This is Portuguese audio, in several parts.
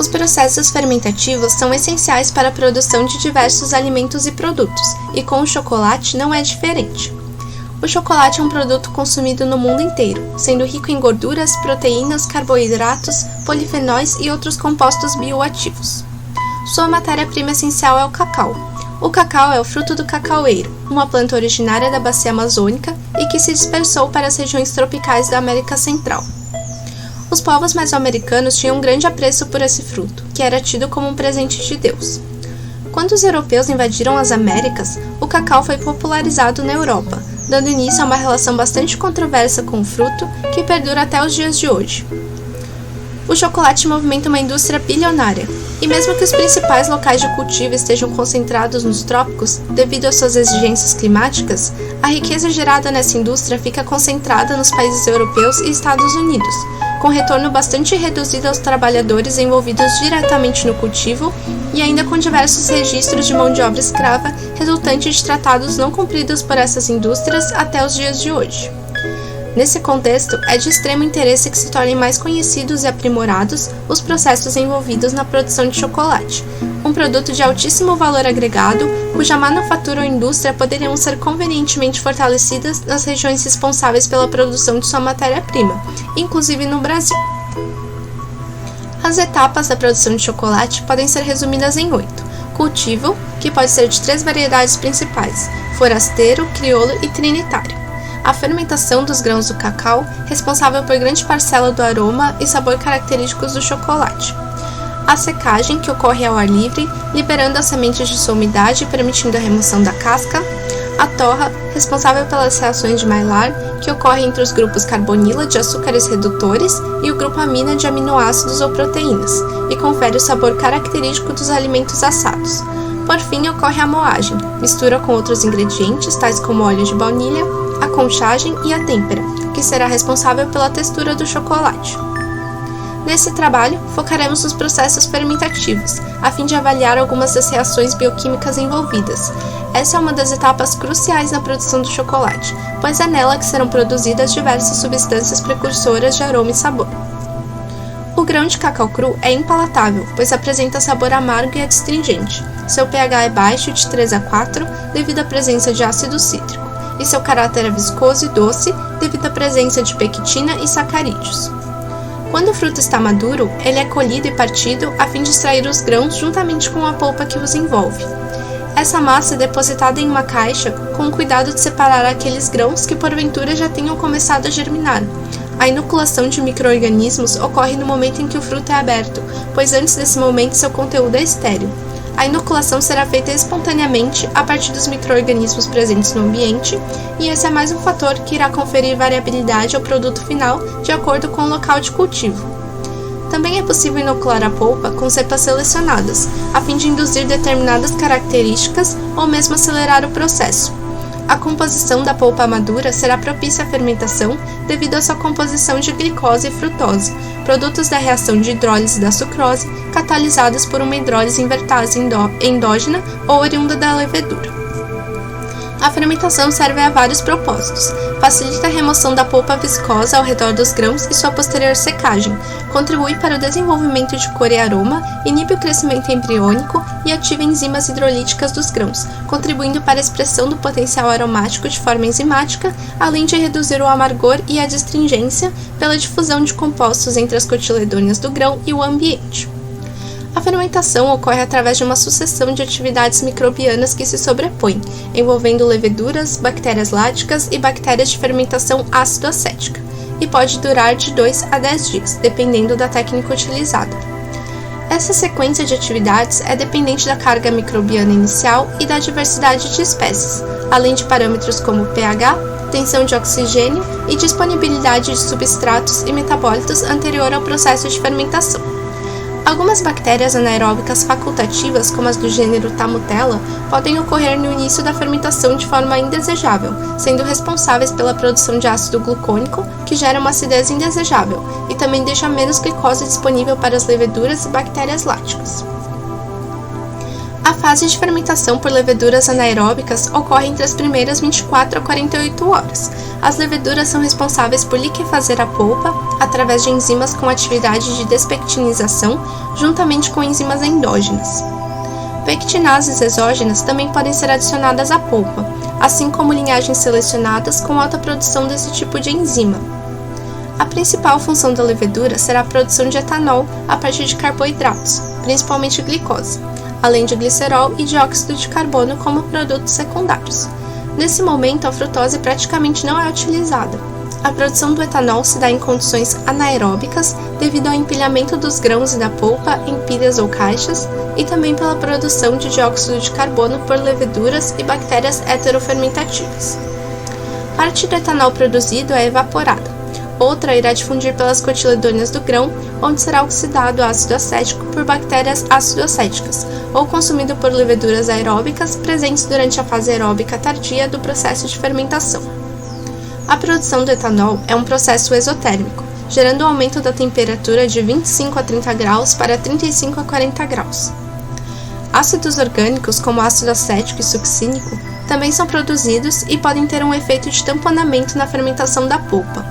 Os processos fermentativos são essenciais para a produção de diversos alimentos e produtos, e com o chocolate não é diferente. O chocolate é um produto consumido no mundo inteiro, sendo rico em gorduras, proteínas, carboidratos, polifenóis e outros compostos bioativos. Sua matéria-prima essencial é o cacau. O cacau é o fruto do cacaueiro, uma planta originária da bacia amazônica e que se dispersou para as regiões tropicais da América Central. Os povos mesoamericanos tinham um grande apreço por esse fruto, que era tido como um presente de Deus. Quando os europeus invadiram as Américas, o cacau foi popularizado na Europa, dando início a uma relação bastante controversa com o fruto que perdura até os dias de hoje. O chocolate movimenta uma indústria bilionária, e mesmo que os principais locais de cultivo estejam concentrados nos trópicos devido às suas exigências climáticas, a riqueza gerada nessa indústria fica concentrada nos países europeus e Estados Unidos, com retorno bastante reduzido aos trabalhadores envolvidos diretamente no cultivo e ainda com diversos registros de mão de obra escrava resultante de tratados não cumpridos por essas indústrias até os dias de hoje. Nesse contexto, é de extremo interesse que se tornem mais conhecidos e aprimorados os processos envolvidos na produção de chocolate, um produto de altíssimo valor agregado, cuja manufatura ou indústria poderiam ser convenientemente fortalecidas nas regiões responsáveis pela produção de sua matéria-prima, inclusive no Brasil. As etapas da produção de chocolate podem ser resumidas em 8. Cultivo, que pode ser de 3 variedades principais: forasteiro, crioulo e trinitário. A fermentação dos grãos do cacau, responsável por grande parcela do aroma e sabor característicos do chocolate. A secagem, que ocorre ao ar livre, liberando as sementes de sua umidade e permitindo a remoção da casca. A torra, responsável pelas reações de Maillard, que ocorre entre os grupos carbonila de açúcares redutores e o grupo amina de aminoácidos ou proteínas, e confere o sabor característico dos alimentos assados. Por fim, ocorre a moagem, mistura com outros ingredientes, tais como óleo de baunilha, a conchagem e a têmpera, que será responsável pela textura do chocolate. Nesse trabalho, focaremos nos processos fermentativos, a fim de avaliar algumas das reações bioquímicas envolvidas. Essa é uma das etapas cruciais na produção do chocolate, pois é nela que serão produzidas diversas substâncias precursoras de aroma e sabor. O grão de cacau cru é impalatável, pois apresenta sabor amargo e adstringente. Seu pH é baixo, de 3 a 4, devido à presença de ácido cítrico, e seu caráter é viscoso e doce, devido à presença de pectina e sacarídeos. Quando o fruto está maduro, ele é colhido e partido a fim de extrair os grãos juntamente com a polpa que os envolve. Essa massa é depositada em uma caixa com o cuidado de separar aqueles grãos que porventura já tenham começado a germinar. A inoculação de micro-organismos ocorre no momento em que o fruto é aberto, pois antes desse momento seu conteúdo é estéril. A inoculação será feita espontaneamente a partir dos micro-organismos presentes no ambiente, e esse é mais um fator que irá conferir variabilidade ao produto final de acordo com o local de cultivo. Também é possível inocular a polpa com cepas selecionadas, a fim de induzir determinadas características ou mesmo acelerar o processo. A composição da polpa madura será propícia à fermentação devido à sua composição de glicose e frutose, produtos da reação de hidrólise da sucrose, catalisadas por uma hidrólise invertase endógena ou oriunda da levedura. A fermentação serve a vários propósitos. Facilita a remoção da polpa viscosa ao redor dos grãos e sua posterior secagem, contribui para o desenvolvimento de cor e aroma, inibe o crescimento embriônico e ativa enzimas hidrolíticas dos grãos, contribuindo para a expressão do potencial aromático de forma enzimática, além de reduzir o amargor e a adstringência pela difusão de compostos entre as cotiledôneas do grão e o ambiente. A fermentação ocorre através de uma sucessão de atividades microbianas que se sobrepõem, envolvendo leveduras, bactérias láticas e bactérias de fermentação ácido-acética, e pode durar de 2 a 10 dias, dependendo da técnica utilizada. Essa sequência de atividades é dependente da carga microbiana inicial e da diversidade de espécies, além de parâmetros como pH, tensão de oxigênio e disponibilidade de substratos e metabólitos anterior ao processo de fermentação. Algumas bactérias anaeróbicas facultativas, como as do gênero Tamutella, podem ocorrer no início da fermentação de forma indesejável, sendo responsáveis pela produção de ácido glucônico, que gera uma acidez indesejável, e também deixa menos glicose disponível para as leveduras e bactérias láticas. A fase de fermentação por leveduras anaeróbicas ocorre entre as primeiras 24 a 48 horas. As leveduras são responsáveis por liquefazer a polpa através de enzimas com atividade de despectinização, juntamente com enzimas endógenas. Pectinases exógenas também podem ser adicionadas à polpa, assim como linhagens selecionadas com alta produção desse tipo de enzima. A principal função da levedura será a produção de etanol a partir de carboidratos, principalmente glicose, além de glicerol e dióxido de carbono como produtos secundários. Nesse momento, a frutose praticamente não é utilizada. A produção do etanol se dá em condições anaeróbicas devido ao empilhamento dos grãos e da polpa em pilhas ou caixas e também pela produção de dióxido de carbono por leveduras e bactérias heterofermentativas. Parte do etanol produzido é evaporada. Outra irá difundir pelas cotiledôneas do grão, onde será oxidado o ácido acético por bactérias ácido-acéticas, ou consumido por leveduras aeróbicas presentes durante a fase aeróbica tardia do processo de fermentação. A produção do etanol é um processo exotérmico, gerando um aumento da temperatura de 25 a 30 graus para 35 a 40 graus. Ácidos orgânicos, como ácido acético e succínico, também são produzidos e podem ter um efeito de tamponamento na fermentação da polpa.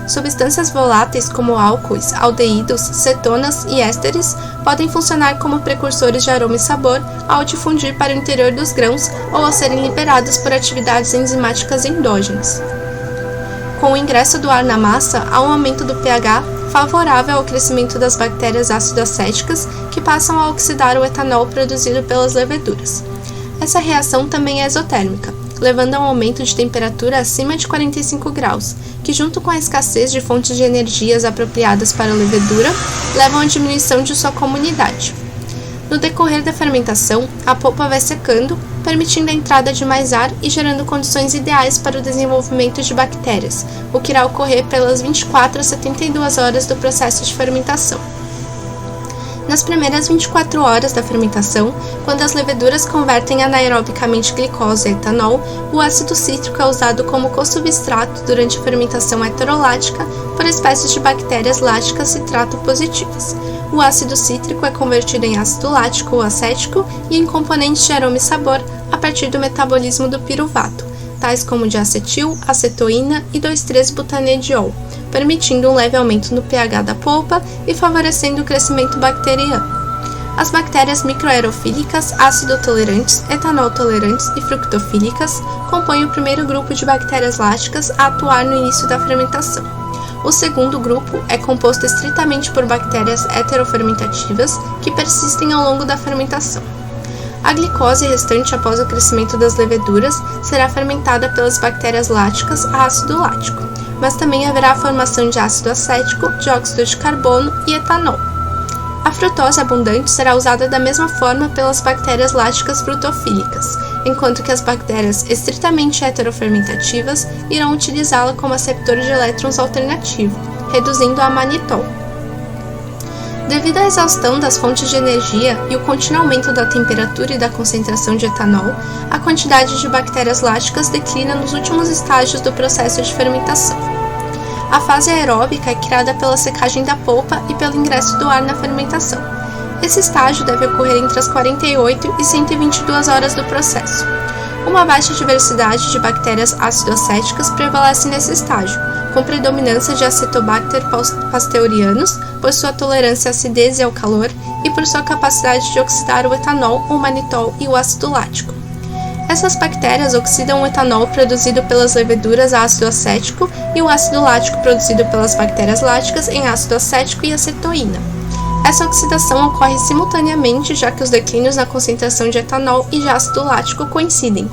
Substâncias voláteis como álcoois, aldeídos, cetonas e ésteres podem funcionar como precursores de aroma e sabor ao difundir para o interior dos grãos ou ao serem liberados por atividades enzimáticas endógenas. Com o ingresso do ar na massa, há um aumento do pH favorável ao crescimento das bactérias ácido-acéticas que passam a oxidar o etanol produzido pelas leveduras. Essa reação também é exotérmica, levando a um aumento de temperatura acima de 45 graus, que junto com a escassez de fontes de energias apropriadas para a levedura, levam à diminuição de sua comunidade. No decorrer da fermentação, a polpa vai secando, permitindo a entrada de mais ar e gerando condições ideais para o desenvolvimento de bactérias, o que irá ocorrer pelas 24 a 72 horas do processo de fermentação. Nas primeiras 24 horas da fermentação, quando as leveduras convertem anaerobicamente glicose a etanol, o ácido cítrico é usado como co-substrato durante a fermentação heterolática por espécies de bactérias láticas citrato-positivas. O ácido cítrico é convertido em ácido lático ou acético e em componentes de aroma e sabor a partir do metabolismo do piruvato, tais como de acetil, acetoína e 2,3-butanediol, permitindo um leve aumento no pH da polpa e favorecendo o crescimento bacteriano. As bactérias microaerofílicas, ácido-tolerantes, etanol-tolerantes e fructofílicas compõem o primeiro grupo de bactérias láticas a atuar no início da fermentação. O segundo grupo é composto estritamente por bactérias heterofermentativas que persistem ao longo da fermentação. A glicose restante após o crescimento das leveduras será fermentada pelas bactérias láticas a ácido lático, mas também haverá a formação de ácido acético, dióxido de carbono e etanol. A frutose abundante será usada da mesma forma pelas bactérias láticas frutofílicas, enquanto que as bactérias estritamente heterofermentativas irão utilizá-la como aceptor de elétrons alternativo, reduzindo a manitol. Devido à exaustão das fontes de energia e o contínuo aumento da temperatura e da concentração de etanol, a quantidade de bactérias láticas declina nos últimos estágios do processo de fermentação. A fase aeróbica é criada pela secagem da polpa e pelo ingresso do ar na fermentação. Esse estágio deve ocorrer entre as 48 e 122 horas do processo. Uma baixa diversidade de bactérias ácido-acéticas prevalece nesse estágio, com predominância de Acetobacter pasteurianus, por sua tolerância à acidez e ao calor, e por sua capacidade de oxidar o etanol, o manitol e o ácido lático. Essas bactérias oxidam o etanol produzido pelas leveduras a ácido acético e o ácido lático produzido pelas bactérias láticas em ácido acético e acetoína. Essa oxidação ocorre simultaneamente, já que os declínios na concentração de etanol e de ácido lático coincidem.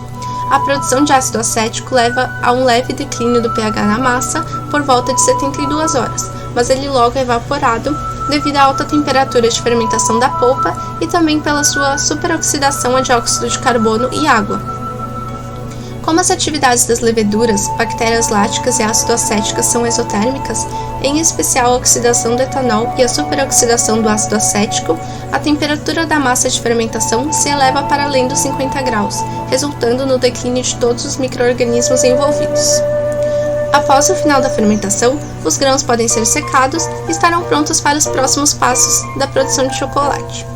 A produção de ácido acético leva a um leve declínio do pH na massa por volta de 72 horas, mas ele logo é evaporado devido à alta temperatura de fermentação da polpa e também pela sua superoxidação a dióxido de carbono e água. Como as atividades das leveduras, bactérias láticas e ácido-acéticas são exotérmicas, em especial a oxidação do etanol e a superoxidação do ácido acético, a temperatura da massa de fermentação se eleva para além dos 50 graus, resultando no declínio de todos os micro-organismos envolvidos. Após o final da fermentação, os grãos podem ser secados e estarão prontos para os próximos passos da produção de chocolate.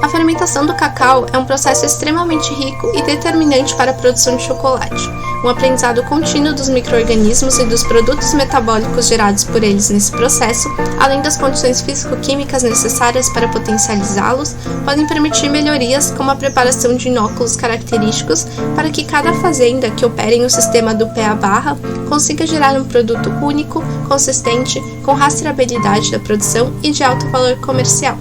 A fermentação do cacau é um processo extremamente rico e determinante para a produção de chocolate. Um aprendizado contínuo dos micro-organismos e dos produtos metabólicos gerados por eles nesse processo, além das condições físico-químicas necessárias para potencializá-los, podem permitir melhorias como a preparação de inóculos característicos para que cada fazenda que opere em um sistema do pé-à-barra consiga gerar um produto único, consistente, com rastreabilidade da produção e de alto valor comercial.